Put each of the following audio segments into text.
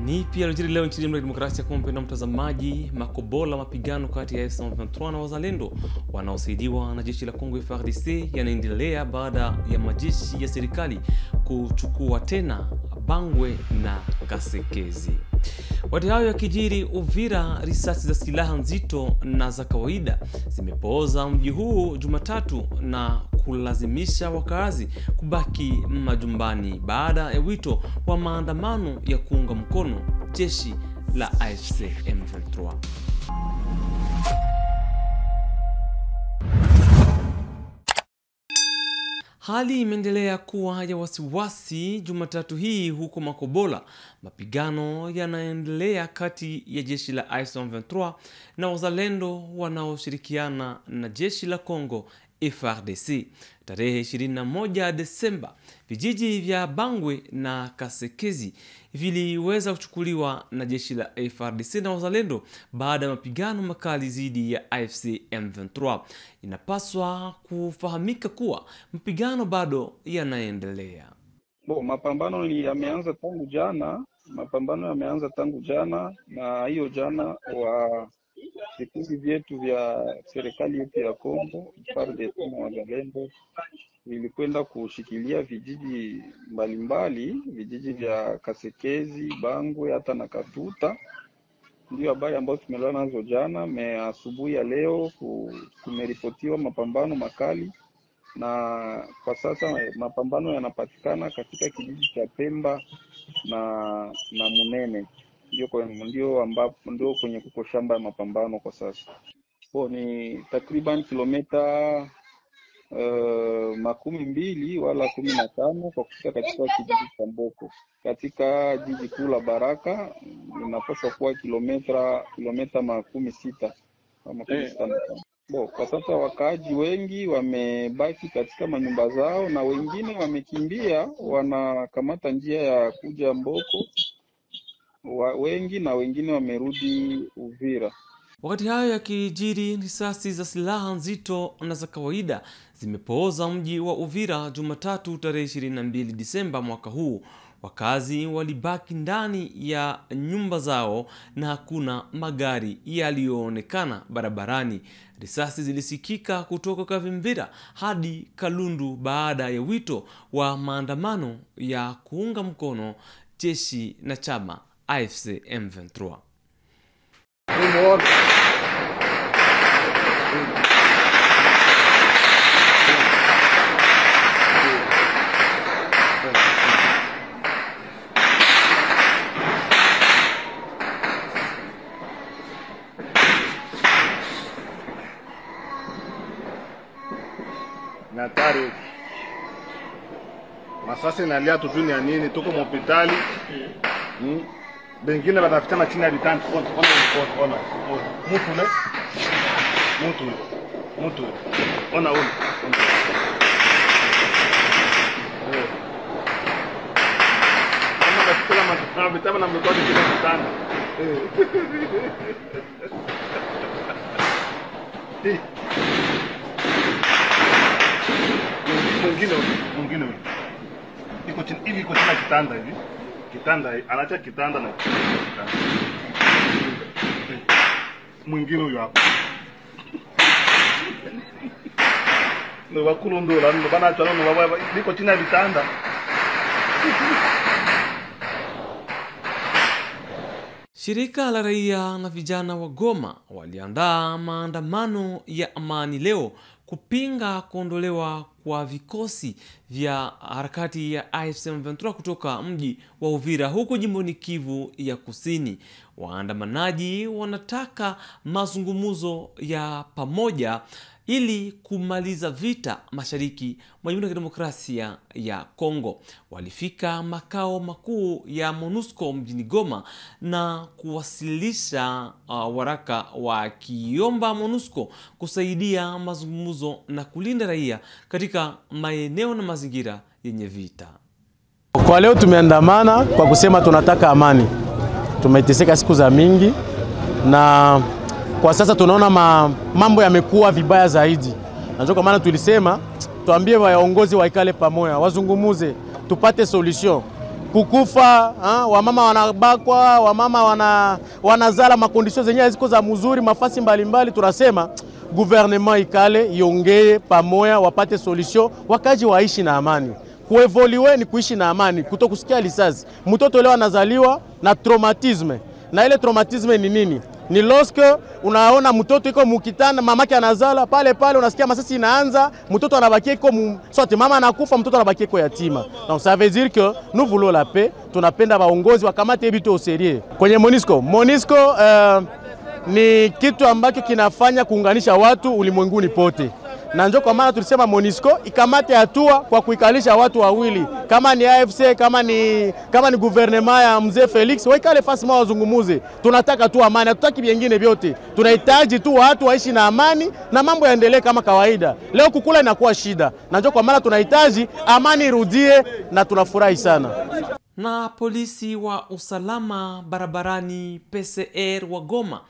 Ni pia yaliyojiri leo nchini Jamhuri ya Demokrasia ya Kongo na mtazamaji, makobola mapigano kati ya M23 na wazalendo wanaosaidiwa na jeshi la Kongo FARDC yanaendelea baada ya majeshi ya serikali kuchukua tena Bangwe na Kasekezi. Wakati hayo yakijiri, Uvira, risasi za silaha nzito na za kawaida zimepooza mji huu Jumatatu na kulazimisha wakazi kubaki majumbani baada ya wito wa maandamano ya kuunga mkono jeshi la AFC M23. Hali imeendelea kuwa ya wasiwasi Jumatatu hii huko Makobola. Mapigano yanaendelea kati ya jeshi la AFC M23 na wazalendo wanaoshirikiana na jeshi la Kongo FARDC. Tarehe 21 Desemba, vijiji vya Bangwe na Kasekezi viliweza kuchukuliwa na jeshi la FARDC na wazalendo baada ya mapigano makali dhidi ya AFC M23. Inapaswa kufahamika kuwa mapigano bado yanaendelea. Mapambano yameanza tangu jana. Na hiyo jana wa vikundi vyetu vya serikali yetu ya Kongo, FARDC na wazalendo, ilikwenda kushikilia vijiji mbalimbali, vijiji vya Kasekezi, Bangwe hata na Katuta. Ndio habari ambazo tumelala nazo jana. Asubuhi ya leo kumeripotiwa mapambano makali, na kwa sasa mapambano yanapatikana katika kijiji cha Pemba na Munene. Ndio kwenye kuko shamba ya mapambano kwa sasa. Ni takriban kilomita 12 wala 15 kwa kufika katika kijiji cha Mboko. Katika jiji kuu la Baraka inapaswa kuwa kilomita 16 ama 15. Kwa sasa wakaaji wengi wamebaki katika manyumba zao na wengine wamekimbia, wanakamata njia ya kuja Mboko wengi, na wengine wamerudi Uvira. Wakati hayo yakijiri, risasi za silaha nzito na za kawaida zimepooza mji wa Uvira Jumatatu tarehe 22 Disemba mwaka huu. Wakazi walibaki ndani ya nyumba zao na hakuna magari yaliyoonekana barabarani. Risasi zilisikika kutoka Kavimvira hadi Kalundu baada ya wito wa maandamano ya kuunga mkono jeshi na chama AFC M23. Natari masasi nalia tujuni ya nini, tuko hospitali. Bengine wanafitana chini ya vitanda. Ona mtu ona kama katika matabu tena na mtoto chini ya vitanda. Mwingine iko chini hivi, iko chini ya kitanda hivi. Kitanda anacha kitanda na kitanda. Mwingine huyo hapo. Ndio wakulondola ndio bana acha ndio baba liko chini ya vitanda. Shirika la raia na vijana wa Goma waliandaa maandamano ya amani leo kupinga kuondolewa kwa vikosi vya harakati ya AFC M23 kutoka mji wa Uvira huko jimboni Kivu ya Kusini. Waandamanaji wanataka mazungumzo ya pamoja ili kumaliza vita mashariki mwa Jamhuri ya Demokrasia ya Kongo. Walifika makao makuu ya MONUSCO mjini Goma na kuwasilisha waraka wakiomba MONUSCO kusaidia mazungumzo na kulinda raia katika maeneo na mazingira yenye vita. Kwa leo tumeandamana kwa kusema tunataka amani. Tumeteseka siku za mingi na kwa sasa tunaona mambo yamekuwa vibaya zaidi. Najua kwa maana tulisema tuambie waongozi waikale pamoja, wazungumuze, tupate solution. kukufa, wamama wanabakwa, wamama wanazala makondisio zenye haziko za mzuri mafasi mbalimbali. Tunasema gouvernement ikale iongee pamoja, wapate solution, wakaji waishi na amani. Kuevoluer ni kuishi na amani, kutokusikia risasi. Mtoto leo anazaliwa na traumatisme. Na ile traumatisme ni nini? Ni lorsque unaona mtoto iko mukitana, mamake anazala pale unasikia masasi inaanza, mtoto anabakia iko sote, mama anakufa, mtoto anabakia iko yatima. Donc ça veut dire que nous voulons la paix, tunapenda waongozi wakamate vitu au sérieux. Kwenye MONUSCO ni kitu ambacho kinafanya kuunganisha watu ulimwenguni pote. Na ndio kwa maana tulisema MONUSCO ikamate hatua kwa kuikalisha watu wawili. Kama ni AFC, kama ni gouvernement ya mzee Felix, waikale fasi moja wazungumuze. Tunataka tu amani, hatutaki vingine vyote. Tunahitaji tu watu waishi na amani na mambo yaendelee kama kawaida. Leo kukula inakuwa shida. Na ndio kwa maana tunahitaji amani irudie na tunafurahi sana. Na polisi wa usalama barabarani PCR wa Goma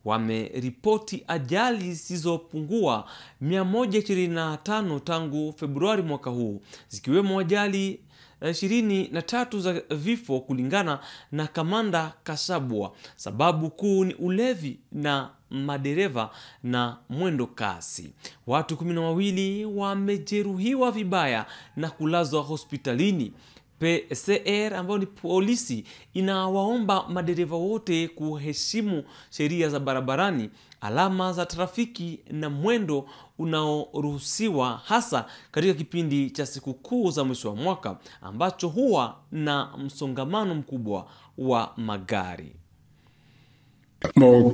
wameripoti ajali zisizopungua 125 tangu Februari mwaka huu, zikiwemo ajali 23 za vifo kulingana na Kamanda Kasabwa. Sababu kuu ni ulevi na madereva na mwendo kasi. Watu 12 wamejeruhiwa vibaya na kulazwa hospitalini. PCR ambao ni polisi inawaomba madereva wote kuheshimu sheria za barabarani, alama za trafiki na mwendo unaoruhusiwa, hasa katika kipindi cha siku kuu za mwisho wa mwaka ambacho huwa na msongamano mkubwa wa magari.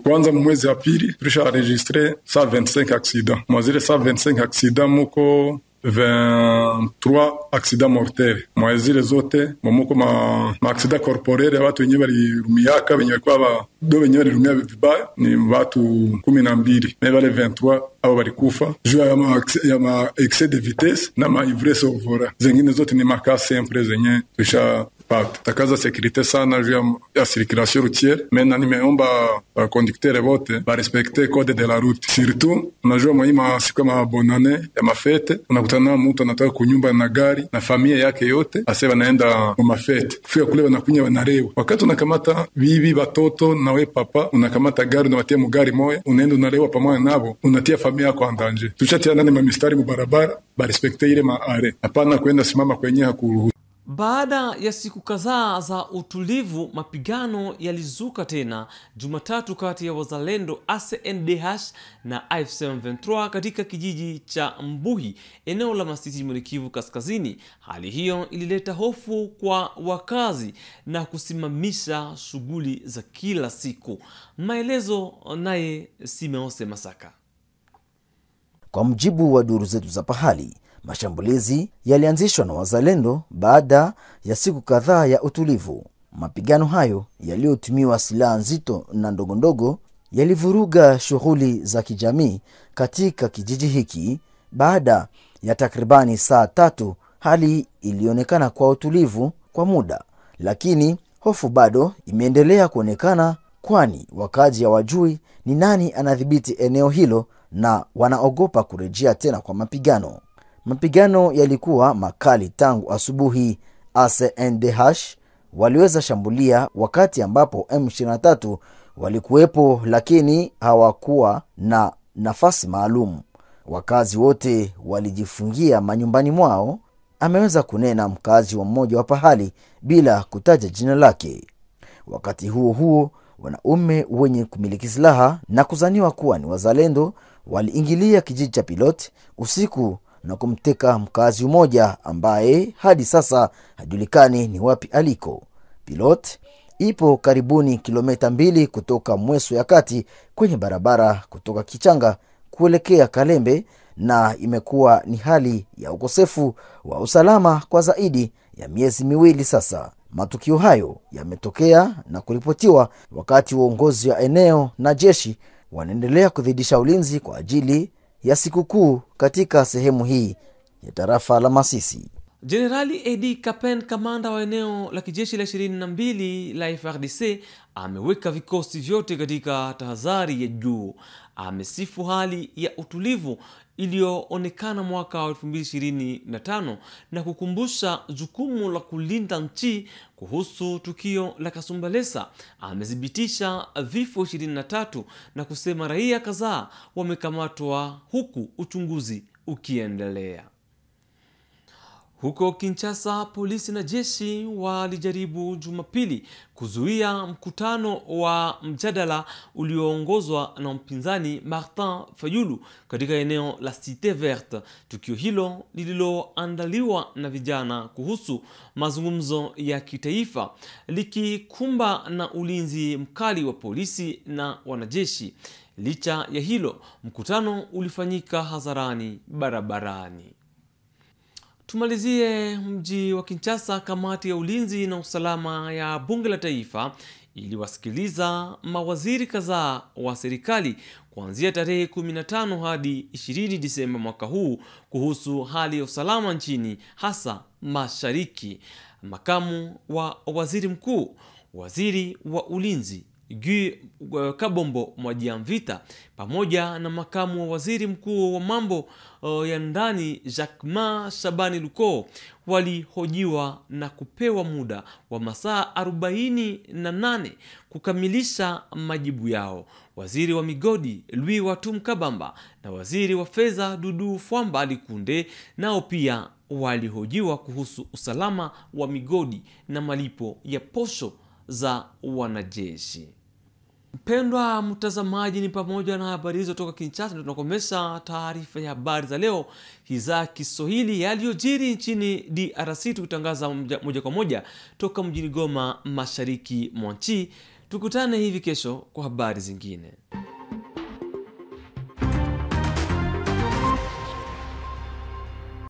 Kwanza mwezi wa pili tulisha enregistre 125 accidents. Mwazile 125 accidents muko 23 accidents mortels. Mwazile zote muko ma accidents corporels ya watu wenyewe walirumiaka, wenyewe kwa do wenyewe walirumia vibaya ni watu 12. Mais wale 23 au walikufa juu ya ma excès de vitesse na ma ivresse au volant. Zingine zote ni makasi simple zenye tulisha takaza sécurité sana juu ya circulation routière. Maintenant nimeomba conducteurs wote ba respecter code de la route. Surtout unajua mwaima siku ya bonne année ya mafete, unakutana mtu anataka kunyumba na gari na familia yake yote, asema naenda kwa mafete, kufika kule wanakunya wanarewa. Wakati unakamata bibi watoto na we papa, unakamata gari unawatia mugari moya, unaenda unarewa pamoja nabo, unatia familia yako andanje. Tushatia nani mamistari mubarabara ba respecter ile maare, hapana kwenda simama kwenye hakuruhusu. Baada ya siku kadhaa za utulivu, mapigano yalizuka tena Jumatatu kati ya wazalendo ACNDH na AFC M23 katika kijiji cha Mbuhi, eneo la Masisi, Kivu Kaskazini. Hali hiyo ilileta hofu kwa wakazi na kusimamisha shughuli za kila siku. Maelezo naye Simeose Masaka. Kwa mjibu wa duru zetu za pahali, mashambulizi yalianzishwa na wazalendo baada ya siku kadhaa ya utulivu. Mapigano hayo yaliyotumiwa silaha nzito na ndogondogo yalivuruga shughuli za kijamii katika kijiji hiki. Baada ya takribani saa 3, hali ilionekana kwa utulivu kwa muda, lakini hofu bado imeendelea kuonekana, kwani wakazi hawajui ni nani anadhibiti eneo hilo na wanaogopa kurejea tena kwa mapigano. Mapigano yalikuwa makali tangu asubuhi. ACNDH waliweza shambulia wakati ambapo M23 walikuwepo, lakini hawakuwa na nafasi maalum. Wakazi wote walijifungia manyumbani mwao, ameweza kunena mkazi wa mmoja wa pahali bila kutaja jina lake. Wakati huo huo, wanaume wenye kumiliki silaha na kuzaniwa kuwa ni wazalendo waliingilia kijiji cha Pilot usiku na kumteka mkazi mmoja ambaye hadi sasa hajulikani ni wapi aliko. Pilot ipo karibuni kilomita 2 kutoka Mweso ya Kati kwenye barabara kutoka Kichanga kuelekea Kalembe, na imekuwa ni hali ya ukosefu wa usalama kwa zaidi ya miezi 2 sasa. Matukio hayo yametokea na kuripotiwa wakati uongozi wa eneo na jeshi wanaendelea kuzidisha ulinzi kwa ajili ya sikukuu katika sehemu hii ya tarafa la Masisi. Generali Edi Kapen, kamanda wa eneo la kijeshi la 22 la FARDC, ameweka vikosi vyote katika tahadhari ya juu. Amesifu hali ya utulivu iliyoonekana mwaka wa 2025 na kukumbusha jukumu la kulinda nchi. Kuhusu tukio la Kasumbalesa, amethibitisha vifo 23 na kusema raia kadhaa wamekamatwa huku uchunguzi ukiendelea. Huko Kinshasa, polisi na jeshi walijaribu Jumapili kuzuia mkutano wa mjadala ulioongozwa na mpinzani Martin Fayulu katika eneo la Cité Verte. Tukio hilo lililoandaliwa na vijana kuhusu mazungumzo ya kitaifa likikumba na ulinzi mkali wa polisi na wanajeshi. Licha ya hilo, mkutano ulifanyika hadharani barabarani. Tumalizie mji wa Kinshasa. Kamati ya ulinzi na usalama ya bunge la taifa iliwasikiliza mawaziri kadhaa wa serikali kuanzia tarehe 15 hadi 20 Disemba mwaka huu kuhusu hali ya usalama nchini, hasa mashariki. Makamu wa waziri mkuu, waziri wa ulinzi Guy Kabombo Mwadiamvita pamoja na makamu wa waziri mkuu wa mambo ya ndani Jacquemain Shabani Luko walihojiwa na kupewa muda wa masaa 48 kukamilisha majibu yao. Waziri wa migodi Louis Watum Kabamba na waziri wa fedha Dudu Fwamba Likunde nao pia walihojiwa kuhusu usalama wa migodi na malipo ya posho za wanajeshi. Mpendwa mtazamaji, ni pamoja na habari hizo toka Kinshasa ndio tunakomesha taarifa ya habari za leo za Kiswahili yaliyojiri nchini DRC, tukitangaza moja kwa moja toka mjini Goma, mashariki mwa nchi. Tukutane hivi kesho kwa habari zingine.